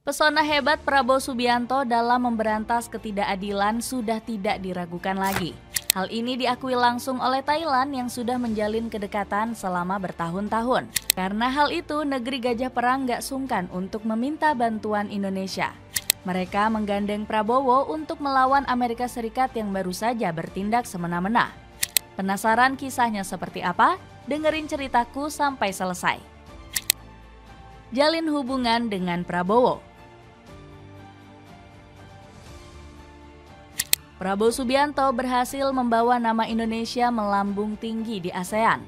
Pesona hebat Prabowo Subianto dalam memberantas ketidakadilan sudah tidak diragukan lagi. Hal ini diakui langsung oleh Thailand yang sudah menjalin kedekatan selama bertahun-tahun. Karena hal itu, negeri Gajah Perang gak sungkan untuk meminta bantuan Indonesia. Mereka menggandeng Prabowo untuk melawan Amerika Serikat yang baru saja bertindak semena-mena. Penasaran kisahnya seperti apa? Dengerin ceritaku sampai selesai. Jalin hubungan dengan Prabowo. Prabowo Subianto berhasil membawa nama Indonesia melambung tinggi di ASEAN.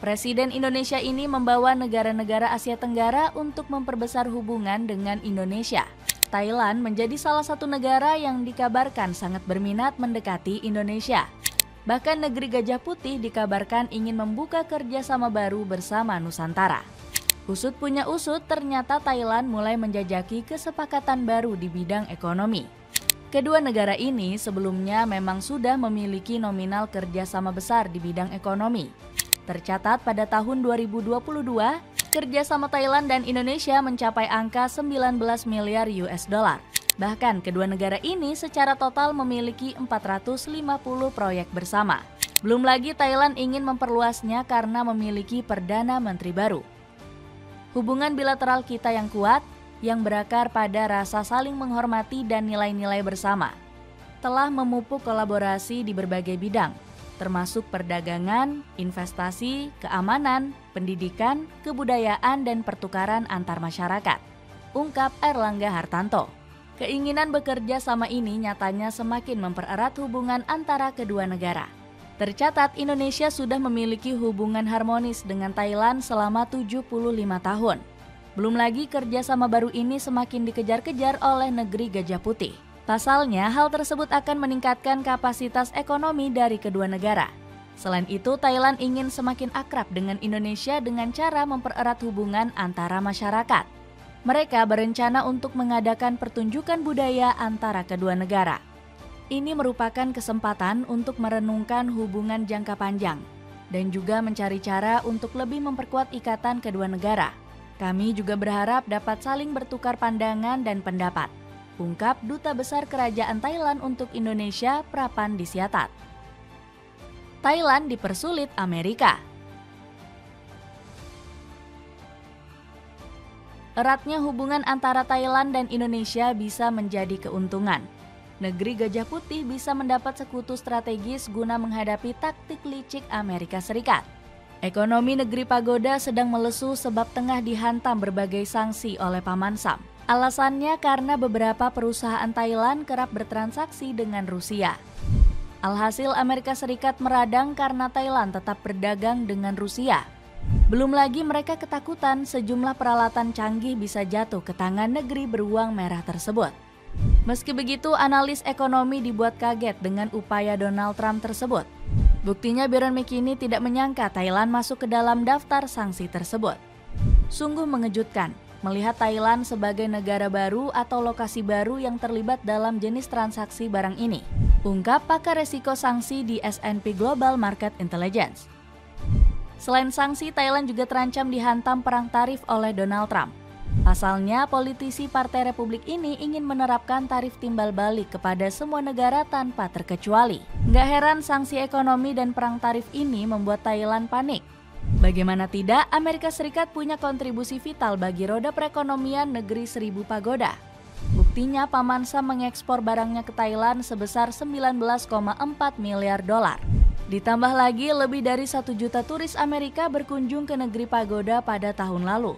Presiden Indonesia ini membawa negara-negara Asia Tenggara untuk memperbesar hubungan dengan Indonesia. Thailand menjadi salah satu negara yang dikabarkan sangat berminat mendekati Indonesia. Bahkan negeri Gajah Putih dikabarkan ingin membuka kerjasama baru bersama Nusantara. Usut punya usut, ternyata Thailand mulai menjajaki kesepakatan baru di bidang ekonomi. Kedua negara ini sebelumnya memang sudah memiliki nominal kerjasama besar di bidang ekonomi. Tercatat pada tahun 2022, kerjasama Thailand dan Indonesia mencapai angka 19 miliar US dollar. Bahkan kedua negara ini secara total memiliki 450 proyek bersama. Belum lagi Thailand ingin memperluasnya karena memiliki Perdana Menteri baru. Hubungan bilateral kita yang kuat, yang berakar pada rasa saling menghormati dan nilai-nilai bersama, telah memupuk kolaborasi di berbagai bidang, termasuk perdagangan, investasi, keamanan, pendidikan, kebudayaan, dan pertukaran antar masyarakat, ungkap Airlangga Hartanto. Keinginan bekerja sama ini nyatanya semakin mempererat hubungan antara kedua negara. Tercatat Indonesia sudah memiliki hubungan harmonis dengan Thailand selama 75 tahun. Belum lagi kerjasama baru ini semakin dikejar-kejar oleh negeri Gajah Putih. Pasalnya, hal tersebut akan meningkatkan kapasitas ekonomi dari kedua negara. Selain itu, Thailand ingin semakin akrab dengan Indonesia dengan cara mempererat hubungan antara masyarakat. Mereka berencana untuk mengadakan pertunjukan budaya antara kedua negara. Ini merupakan kesempatan untuk merenungkan hubungan jangka panjang dan juga mencari cara untuk lebih memperkuat ikatan kedua negara. Kami juga berharap dapat saling bertukar pandangan dan pendapat, ungkap Duta Besar Kerajaan Thailand untuk Indonesia, Prapandi Siatat. Thailand dipersulit Amerika. Eratnya hubungan antara Thailand dan Indonesia bisa menjadi keuntungan. Negeri Gajah Putih bisa mendapat sekutu strategis guna menghadapi taktik licik Amerika Serikat. Ekonomi negeri pagoda sedang melesu sebab tengah dihantam berbagai sanksi oleh Paman Sam. Alasannya karena beberapa perusahaan Thailand kerap bertransaksi dengan Rusia. Alhasil Amerika Serikat meradang karena Thailand tetap berdagang dengan Rusia. Belum lagi mereka ketakutan sejumlah peralatan canggih bisa jatuh ke tangan negeri beruang merah tersebut. Meski begitu, analis ekonomi dibuat kaget dengan upaya Donald Trump tersebut. Buktinya Baron McKinney tidak menyangka Thailand masuk ke dalam daftar sanksi tersebut. Sungguh mengejutkan melihat Thailand sebagai negara baru atau lokasi baru yang terlibat dalam jenis transaksi barang ini, ungkap pakar resiko sanksi di S&P Global Market Intelligence. Selain sanksi, Thailand juga terancam dihantam perang tarif oleh Donald Trump. Pasalnya, politisi Partai Republik ini ingin menerapkan tarif timbal balik kepada semua negara tanpa terkecuali. Nggak heran sanksi ekonomi dan perang tarif ini membuat Thailand panik. Bagaimana tidak, Amerika Serikat punya kontribusi vital bagi roda perekonomian negeri seribu pagoda. Buktinya Paman Sam mengekspor barangnya ke Thailand sebesar 19,4 miliar dolar. Ditambah lagi lebih dari 1 juta turis Amerika berkunjung ke negeri pagoda pada tahun lalu.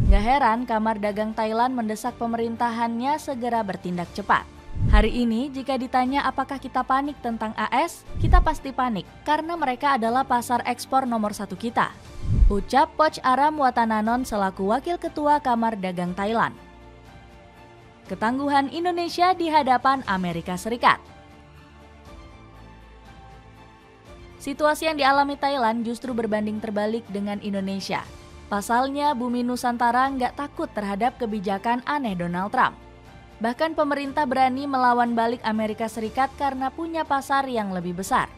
Gak heran Kamar Dagang Thailand mendesak pemerintahannya segera bertindak cepat. Hari ini jika ditanya apakah kita panik tentang AS, kita pasti panik karena mereka adalah pasar ekspor nomor 1 kita, ucap Poch Aram Watananon selaku Wakil Ketua Kamar Dagang Thailand. Ketangguhan Indonesia di hadapan Amerika Serikat. Situasi yang dialami Thailand justru berbanding terbalik dengan Indonesia. Pasalnya, bumi Nusantara nggak takut terhadap kebijakan aneh Donald Trump. Bahkan pemerintah berani melawan balik Amerika Serikat karena punya pasar yang lebih besar.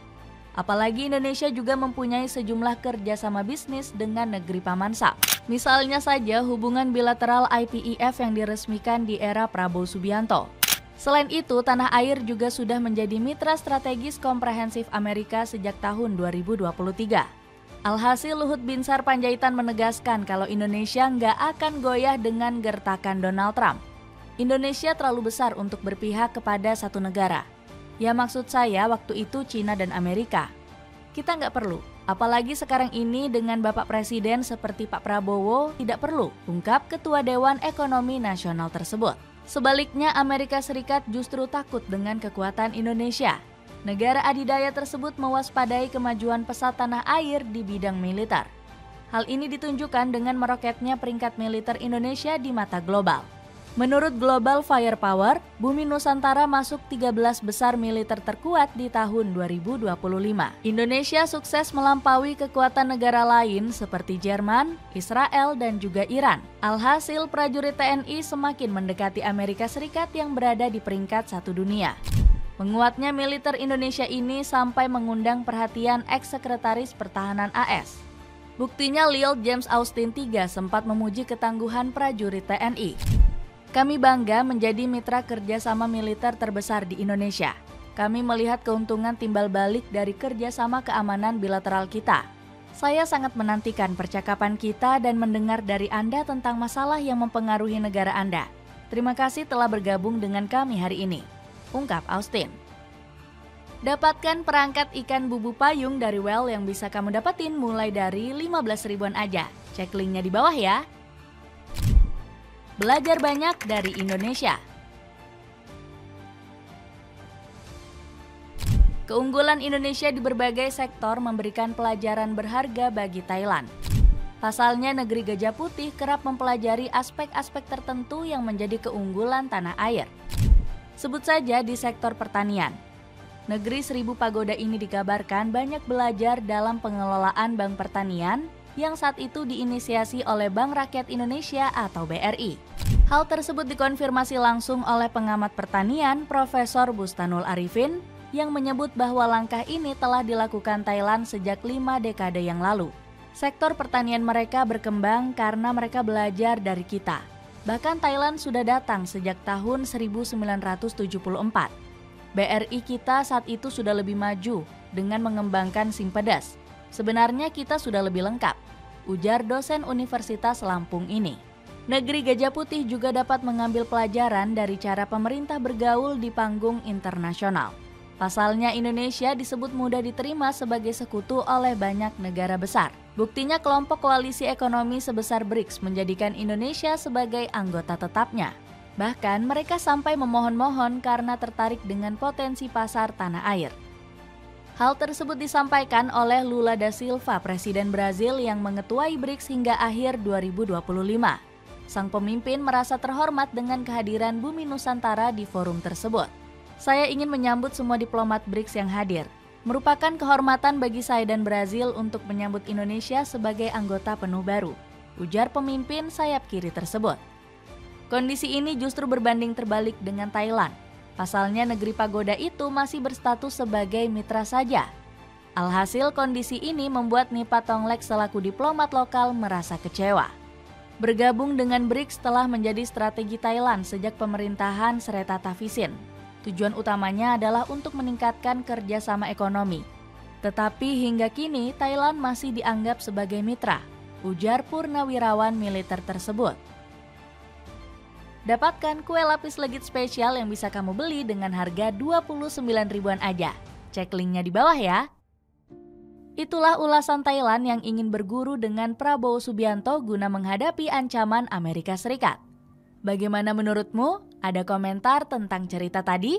Apalagi Indonesia juga mempunyai sejumlah kerjasama bisnis dengan negeri Paman Sam. Misalnya saja hubungan bilateral IPEF yang diresmikan di era Prabowo Subianto. Selain itu, tanah air juga sudah menjadi mitra strategis komprehensif Amerika sejak tahun 2023. Alhasil Luhut Binsar Panjaitan menegaskan kalau Indonesia nggak akan goyah dengan gertakan Donald Trump. Indonesia terlalu besar untuk berpihak kepada satu negara. Ya maksud saya waktu itu Cina dan Amerika. Kita nggak perlu, apalagi sekarang ini dengan Bapak Presiden seperti Pak Prabowo tidak perlu, ungkap Ketua Dewan Ekonomi Nasional tersebut. Sebaliknya Amerika Serikat justru takut dengan kekuatan Indonesia. Negara adidaya tersebut mewaspadai kemajuan pesat tanah air di bidang militer. Hal ini ditunjukkan dengan meroketnya peringkat militer Indonesia di mata global. Menurut Global Firepower, bumi Nusantara masuk 13 besar militer terkuat di tahun 2025. Indonesia sukses melampaui kekuatan negara lain seperti Jerman, Israel, dan juga Iran. Alhasil prajurit TNI semakin mendekati Amerika Serikat yang berada di peringkat 1 dunia. Menguatnya militer Indonesia ini sampai mengundang perhatian ex-sekretaris pertahanan AS. Buktinya Lloyd James Austin III sempat memuji ketangguhan prajurit TNI. Kami bangga menjadi mitra kerjasama militer terbesar di Indonesia. Kami melihat keuntungan timbal balik dari kerjasama keamanan bilateral kita. Saya sangat menantikan percakapan kita dan mendengar dari Anda tentang masalah yang mempengaruhi negara Anda. Terima kasih telah bergabung dengan kami hari ini, ungkap Austin. Dapatkan perangkat ikan bubu payung dari Well yang bisa kamu dapatin mulai dari 15 ribuan aja. Cek linknya di bawah ya. Belajar banyak dari Indonesia. Keunggulan Indonesia di berbagai sektor memberikan pelajaran berharga bagi Thailand. Pasalnya negeri Gajah Putih kerap mempelajari aspek-aspek tertentu yang menjadi keunggulan tanah air. Sebut saja di sektor pertanian. Negeri Seribu Pagoda ini dikabarkan banyak belajar dalam pengelolaan bank pertanian yang saat itu diinisiasi oleh Bank Rakyat Indonesia atau BRI. Hal tersebut dikonfirmasi langsung oleh pengamat pertanian Profesor Bustanul Arifin yang menyebut bahwa langkah ini telah dilakukan Thailand sejak 5 dekade yang lalu. Sektor pertanian mereka berkembang karena mereka belajar dari kita. Bahkan Thailand sudah datang sejak tahun 1974. BRI kita saat itu sudah lebih maju dengan mengembangkan SIM pedas. Sebenarnya kita sudah lebih lengkap, ujar dosen Universitas Lampung ini. Negeri Gajah Putih juga dapat mengambil pelajaran dari cara pemerintah bergaul di panggung internasional. Pasalnya Indonesia disebut mudah diterima sebagai sekutu oleh banyak negara besar. Buktinya kelompok koalisi ekonomi sebesar BRICS menjadikan Indonesia sebagai anggota tetapnya. Bahkan mereka sampai memohon-mohon karena tertarik dengan potensi pasar tanah air. Hal tersebut disampaikan oleh Lula da Silva, Presiden Brazil yang mengetuai BRICS hingga akhir 2025. Sang pemimpin merasa terhormat dengan kehadiran bumi Nusantara di forum tersebut. Saya ingin menyambut semua diplomat BRICS yang hadir. Merupakan kehormatan bagi saya dan Brazil untuk menyambut Indonesia sebagai anggota penuh baru, ujar pemimpin sayap kiri tersebut. Kondisi ini justru berbanding terbalik dengan Thailand. Pasalnya negeri pagoda itu masih berstatus sebagai mitra saja. Alhasil kondisi ini membuat Nipa Tonglek selaku diplomat lokal merasa kecewa. Bergabung dengan BRICS telah menjadi strategi Thailand sejak pemerintahan Srettata Thavisin. Tujuan utamanya adalah untuk meningkatkan kerjasama ekonomi. Tetapi hingga kini Thailand masih dianggap sebagai mitra, ujar purnawirawan militer tersebut. Dapatkan kue lapis legit spesial yang bisa kamu beli dengan harga 29 ribuan aja. Cek linknya di bawah ya. Itulah ulasan Thailand yang ingin berguru dengan Prabowo Subianto guna menghadapi ancaman Amerika Serikat. Bagaimana menurutmu? Ada komentar tentang cerita tadi?